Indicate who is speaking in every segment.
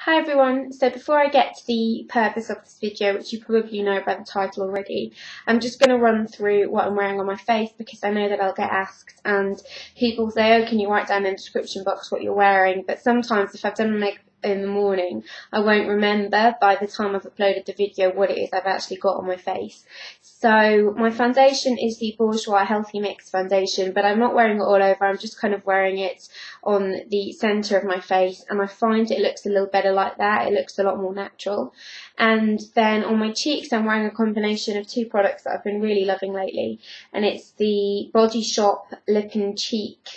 Speaker 1: Hi everyone, so before I get to the purpose of this video, which you probably know by the title already, I'm just going to run through what I'm wearing on my face because I know that I'll get asked and people say, oh, can you write down in the description box what you're wearing, but sometimes if I've done my makeup in the morning, I won't remember by the time I've uploaded the video what it is I've actually got on my face. So my foundation is the Bourjois Healthy Mix foundation, but I'm not wearing it all over, I'm just kind of wearing it on the centre of my face, and I find it looks a little better like that. It looks a lot more natural. And then on my cheeks I'm wearing a combination of two products that I've been really loving lately, and it's the Body Shop Lip and Cheek.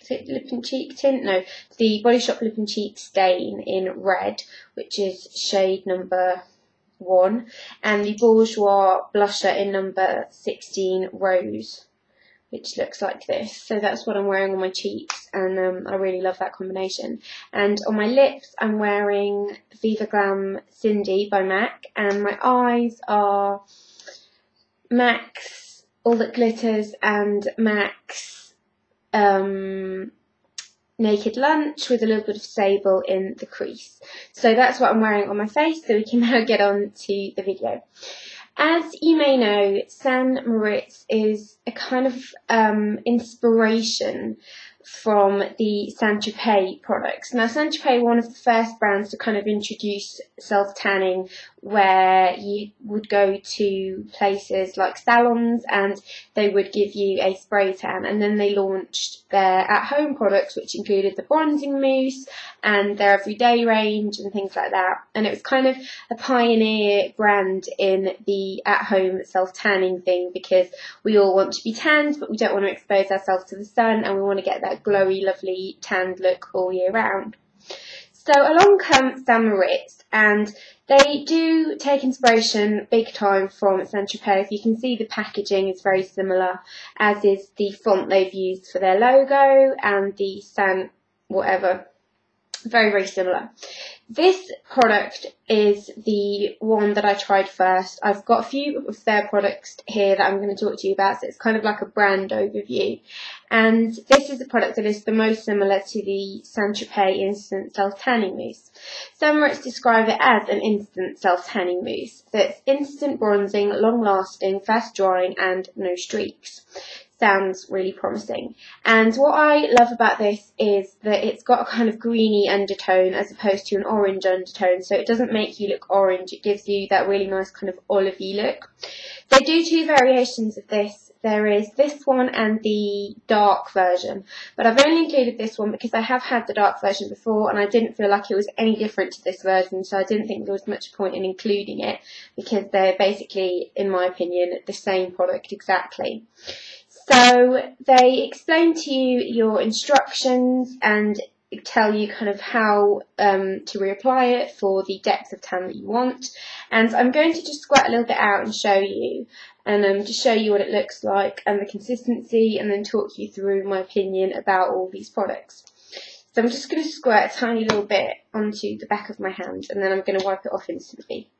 Speaker 1: Is it Lip and Cheek tint? No, the Body Shop Lip and Cheek Stain in red, which is shade number 1, and the Bourjois blusher in number 16 Rose, which looks like this. So that's what I'm wearing on my cheeks, and I really love that combination. And on my lips I'm wearing Viva Glam Cindy by MAC, and my eyes are MAC's All That Glitters and MAC's Naked Lunch with a little bit of sable in the crease. So that's what I'm wearing on my face, so we can now get on to the video. As you may know, ST MORIZ is a kind of inspiration from the Saint-Tropez products. Now, Saint-Tropez were one of the first brands to kind of introduce self-tanning, where you would go to places like salons and they would give you a spray tan, and then they launched their at-home products, which included the bronzing mousse and their everyday range and things like that. And it was kind of a pioneer brand in the at-home self-tanning thing, because we all want to be tanned, but we don't want to expose ourselves to the sun, and we want to get that glowy, lovely tanned look all year round. So along comes ST MORIZ, and they do take inspiration big time from Saint-Tropez. You can see the packaging is very similar, as is the font they've used for their logo and the Saint whatever. Very, very similar. This product is the one that I tried first. I've got a few of their products here that I'm going to talk to you about, so it's kind of like a brand overview. And this is the product that is the most similar to the Saint-Tropez Instant Self-Tanning Mousse. Some Moritz describe it as an instant self-tanning mousse. So it's instant bronzing, long-lasting, fast-drying, and no streaks. Sounds really promising. And what I love about this is that it's got a kind of greeny undertone as opposed to an orange undertone, so it doesn't make you look orange, it gives you that really nice kind of olivey look. They do two variations of this. There is this one and the dark version, but I've only included this one because I have had the dark version before and I didn't feel like it was any different to this version, so I didn't think there was much point in including it, because they're basically, in my opinion, the same product exactly. So they explain to you your instructions and tell you kind of how to reapply it for the depth of tan that you want. And I'm going to just squirt a little bit out and show you, and just show you what it looks like and the consistency, and then talk you through my opinion about all these products. So I'm just going to squirt a tiny little bit onto the back of my hand, and then I'm going to wipe it off instantly.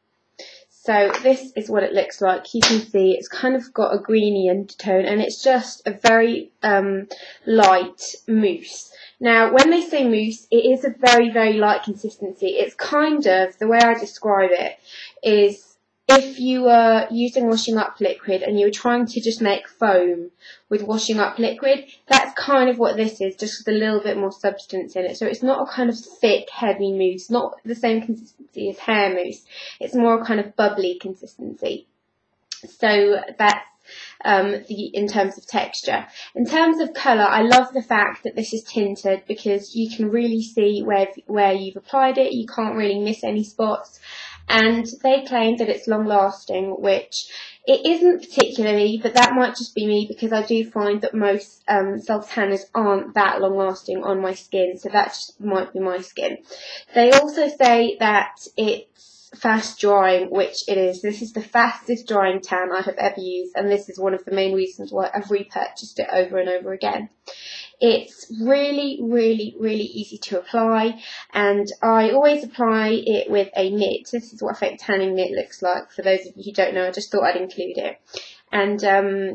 Speaker 1: So this is what it looks like. You can see it's kind of got a greeny undertone, and it's just a very light mousse. Now, when they say mousse, it is a very, very light consistency. It's kind of, the way I describe it is, if you were using washing up liquid and you were trying to just make foam with washing up liquid, that's kind of what this is, just with a little bit more substance in it. So it's not a kind of thick, heavy mousse, not the same consistency as hair mousse. It's more a kind of bubbly consistency. So that's in terms of texture. In terms of colour, I love the fact that this is tinted, because you can really see where you've applied it. You can't really miss any spots. And they claim that it's long lasting, which it isn't particularly, but that might just be me, because I do find that most self-tanners aren't that long lasting on my skin, so that just might be my skin. They also say that it's fast drying, which it is. This is the fastest drying tan I have ever used, and this is one of the main reasons why I've repurchased it over and over again. It's really, really, really easy to apply, and I always apply it with a mitt. This is what a fake tanning mitt looks like. For those of you who don't know, I just thought I'd include it. and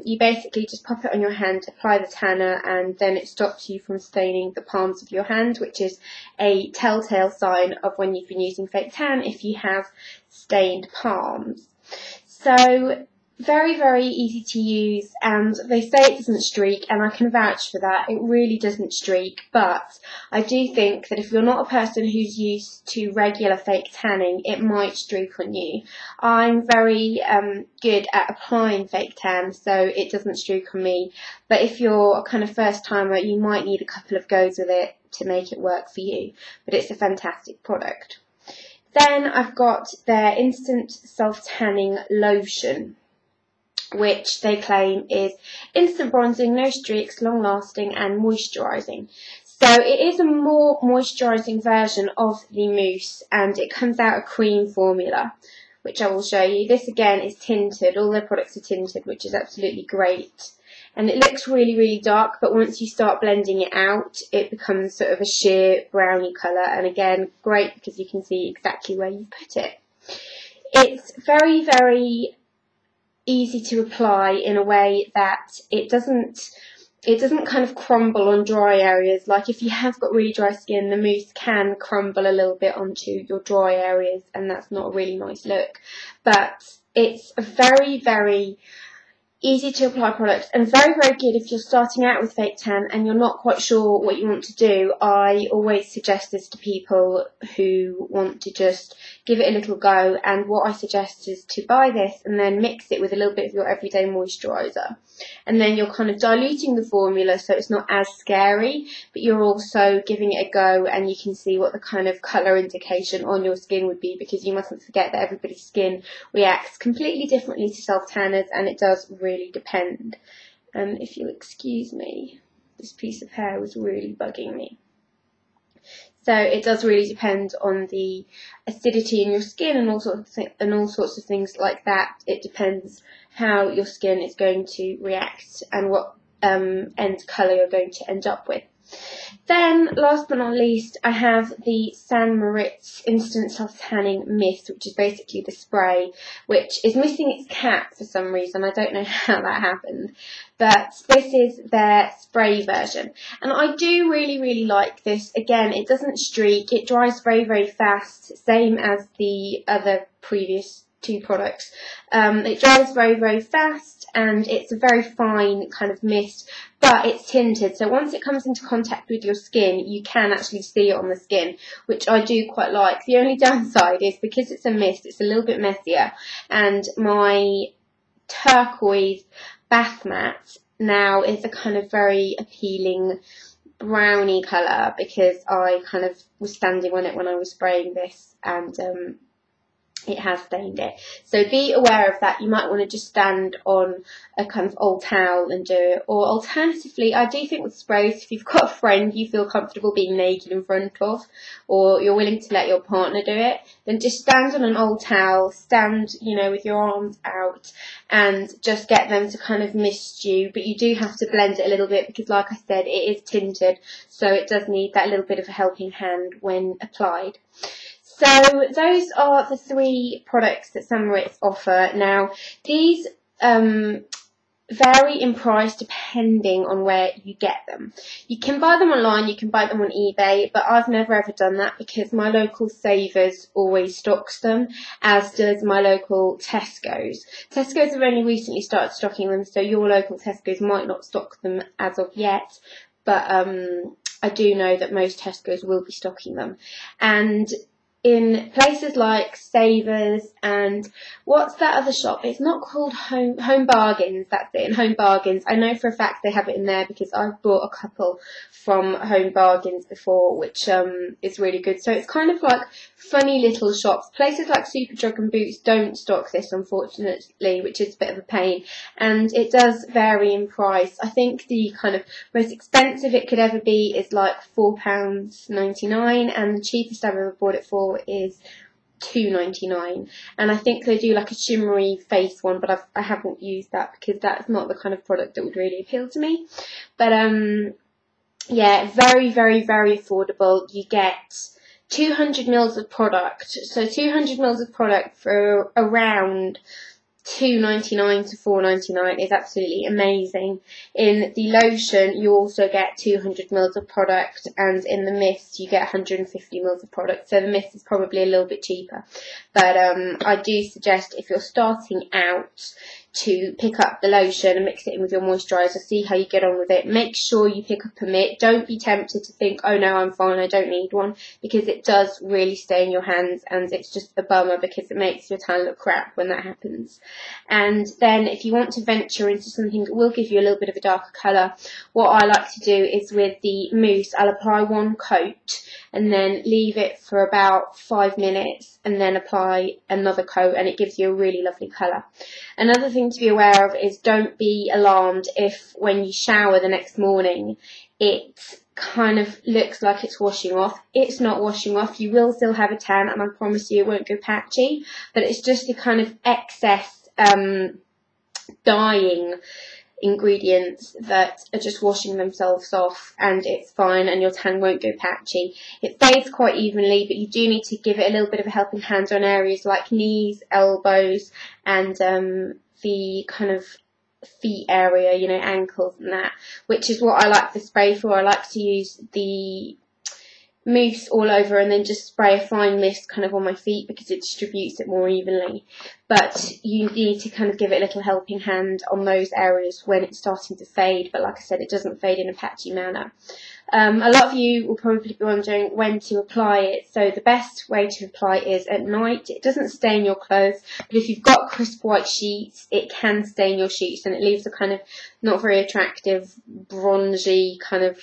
Speaker 1: you basically just pop it on your hand, apply the tanner, and then it stops you from staining the palms of your hand, which is a telltale sign of when you've been using fake tan if you have stained palms. So very, very easy to use, and they say it doesn't streak, and I can vouch for that. It really doesn't streak, but I do think that if you're not a person who's used to regular fake tanning, it might streak on you. I'm very good at applying fake tan, so it doesn't streak on me, but if you're a kind of first timer, you might need a couple of goes with it to make it work for you, but it's a fantastic product. Then I've got their instant self-tanning lotion, which they claim is instant bronzing, no streaks, long lasting and moisturising. So it is a more moisturising version of the mousse, and it comes out a cream formula, which I will show you. This again is tinted, all their products are tinted, which is absolutely great. And it looks really, really dark, but once you start blending it out, it becomes sort of a sheer browny colour, and again, great because you can see exactly where you put it. It's very, very easy to apply in a way that it doesn't kind of crumble on dry areas. Like if you have got really dry skin, the mousse can crumble a little bit onto your dry areas, and that's not a really nice look. But it's a very, very easy to apply product, and very, very good if you're starting out with fake tan and you're not quite sure what you want to do. I always suggest this to people who want to just give it a little go, and what I suggest is to buy this and then mix it with a little bit of your everyday moisturiser, and then you're kind of diluting the formula so it's not as scary, but you're also giving it a go, and you can see what the kind of colour indication on your skin would be, because you mustn't forget that everybody's skin reacts completely differently to self-tanners, and it does really depend. If you'll excuse me, this piece of hair was really bugging me. So it does really depend on the acidity in your skin and all sorts of things like that. It depends how your skin is going to react and what end colour you're going to end up with. Then, last but not least, I have the ST MORIZ Instant Self-Tanning Mist, which is basically the spray, which is missing its cap for some reason. I don't know how that happened, but this is their spray version. And I do really, really like this. Again, it doesn't streak, it dries very, very fast, same as the other previous two products. It dries very, very fast, and it's a very fine kind of mist, but it's tinted, so once it comes into contact with your skin, you can actually see it on the skin, which I do quite like. The only downside is because it's a mist, it's a little bit messier, and my turquoise bath mat now is a kind of very appealing browny colour, because I kind of was standing on it when I was spraying this, and it has stained it. So be aware of that. You might want to just stand on a kind of old towel and do it. Or alternatively, I do think with sprays, if you've got a friend you feel comfortable being naked in front of, or you're willing to let your partner do it, then just stand on an old towel, stand, you know, with your arms out, and just get them to kind of mist you. But you do have to blend it a little bit, because like I said, it is tinted, so it does need that little bit of a helping hand when applied. So those are the three products that ST MORIZ offer. Now, these vary in price depending on where you get them. You can buy them online, you can buy them on eBay, but I've never ever done that because my local Savers always stocks them, as does my local Tesco's. Tesco's have only recently started stocking them, so your local Tesco's might not stock them as of yet, but I do know that most Tesco's will be stocking them. And in places like Savers and what's that other shop? It's not called Home Bargains, that's it, in Home Bargains. I know for a fact they have it in there because I've bought a couple from Home Bargains before, which is really good. So it's kind of like funny little shops. Places like Superdrug and Boots don't stock this, unfortunately, which is a bit of a pain. And it does vary in price. I think the kind of most expensive it could ever be is like £4.99, and the cheapest I've ever bought it for is £2.99, and I think they do like a shimmery face one, but I haven't used that because that's not the kind of product that would really appeal to me. But yeah, very, very, very affordable. You get 200 mils of product, so 200 mils of product for around $2.99 to $4.99 is absolutely amazing. In the lotion, you also get 200 ml of product, and in the mist, you get 150 ml of product. So the mist is probably a little bit cheaper. But I do suggest, if you're starting out, to pick up the lotion and mix it in with your moisturiser, see how you get on with it. Make sure you pick up a mitt. Don't be tempted to think, oh no, I'm fine, I don't need one, because it does really stay in your hands, and it's just a bummer because it makes your tan look crap when that happens. And then if you want to venture into something that will give you a little bit of a darker colour, what I like to do is with the mousse, I'll apply one coat and then leave it for about 5 minutes and then apply another coat, and it gives you a really lovely colour. Another thing to be aware of is, don't be alarmed if when you shower the next morning it kind of looks like it's washing off. It's not washing off. You will still have a tan, and I promise you it won't go patchy, but it's just a kind of excess dyeing ingredients that are just washing themselves off, and it's fine, and your tan won't go patchy. It fades quite evenly, but you do need to give it a little bit of a helping hand on areas like knees, elbows, and the kind of feet area, you know, ankles and that, which is what I like the spray for. I like to use the mousse all over and then just spray a fine mist kind of on my feet because it distributes it more evenly. But you need to kind of give it a little helping hand on those areas when it's starting to fade. But like I said, it doesn't fade in a patchy manner. A lot of you will probably be wondering when to apply it. So the best way to apply it is at night. It doesn't stain your clothes, but if you've got crisp white sheets, it can stain your sheets, and it leaves a kind of not very attractive, bronzy kind of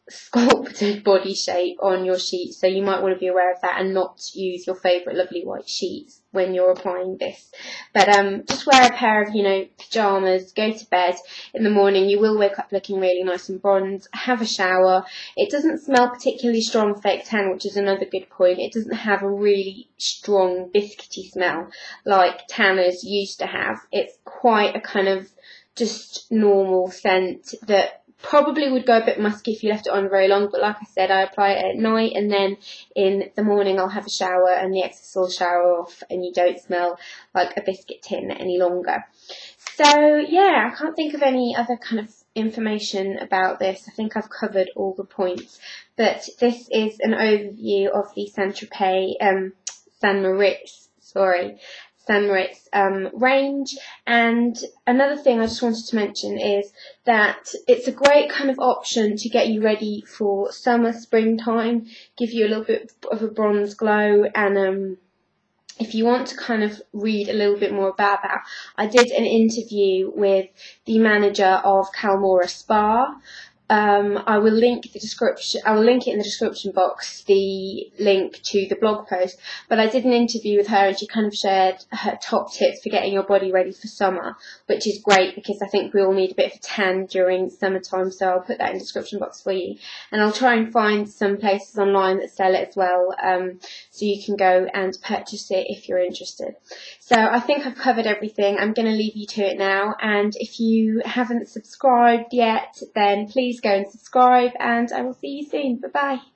Speaker 1: sculpted body shape on your sheets. So you might want to be aware of that and not use your favourite lovely white sheets when you're applying this. But just wear a pair of, you know, pyjamas, go to bed. In the morning you will wake up looking really nice and bronzed. Have a shower. It doesn't smell particularly strong fake tan, which is another good point. It doesn't have a really strong biscuity smell like tanners used to have. It's quite a kind of just normal scent that probably would go a bit musky if you left it on very long, but like I said, I apply it at night, and then in the morning I'll have a shower and the excess will shower off, and you don't smell like a biscuit tin any longer. So yeah, I can't think of any other kind of information about this. I think I've covered all the points, but this is an overview of the San Moritz range. And another thing I just wanted to mention is that it's a great kind of option to get you ready for summer, springtime, give you a little bit of a bronze glow. And if you want to kind of read a little bit more about that, I did an interview with the manager of Calmora Spa. I will link the description. I will link it in the description box, the link to the blog post. But I did an interview with her, and she kind of shared her top tips for getting your body ready for summer, which is great because I think we all need a bit of a tan during summertime. So I'll put that in the description box for you, and I'll try and find some places online that sell it as well, so you can go and purchase it if you're interested. So I think I've covered everything. I'm going to leave you to it now, and if you haven't subscribed yet, then please go and subscribe, and I will see you soon. Bye bye.